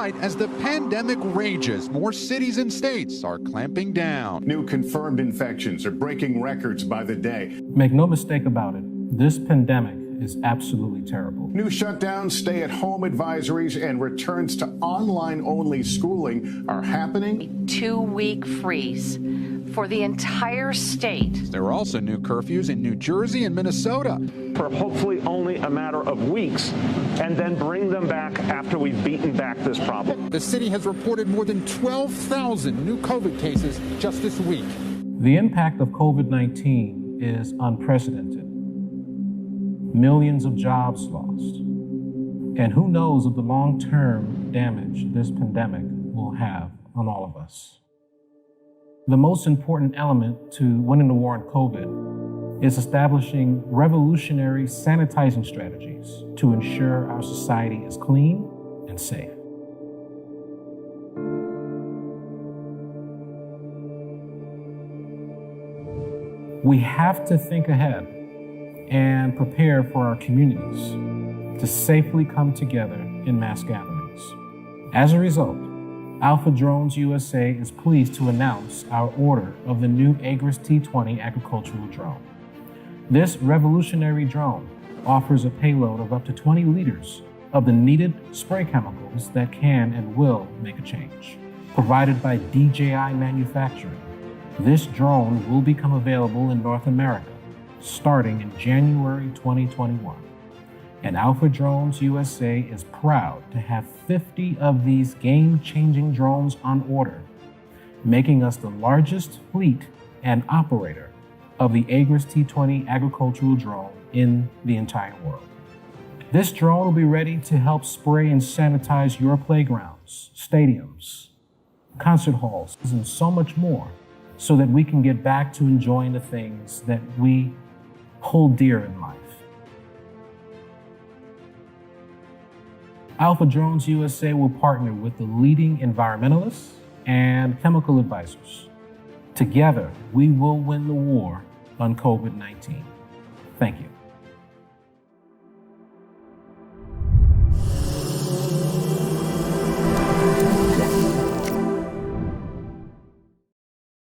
tonight as the pandemic rages. More cities and states are clamping down. New confirmed infections are breaking records by the day. Make no mistake about it, this pandemic is absolutely terrible. New shutdowns, stay-at-home advisories, and returns to online-only schooling are happening. 2-week freeze for the entire state. There are also new curfews in New Jersey and Minnesota. For hopefully only a matter of weeks, and then bring them back after we've beaten back this problem. The city has reported more than 12,000 new COVID cases just this week. The impact of COVID-19 is unprecedented. Millions of jobs lost. And who knows of the long-term damage this pandemic will have on all of us. The most important element to winning the war on COVID is establishing revolutionary sanitizing strategies to ensure our society is clean and safe. We have to think ahead and prepare for our communities to safely come together in mass gatherings. As a result, Alpha Drones USA is pleased to announce our order of the new Agras T20 agricultural drone. This revolutionary drone offers a payload of up to 20 liters of the needed spray chemicals that can and will make a change. Provided by DJI Manufacturing, this drone will become available in North America starting in January 2021. And Alpha Drones USA is proud to have 50 of these game-changing drones on order, making us the largest fleet and operator of the Agras T20 agricultural drone in the entire world. This drone will be ready to help spray and sanitize your playgrounds, stadiums, concert halls, and so much more, so that we can get back to enjoying the things that we hold dear in life. Alpha Drones USA will partner with the leading environmentalists and chemical advisors. Together, we will win the war on COVID-19. Thank you.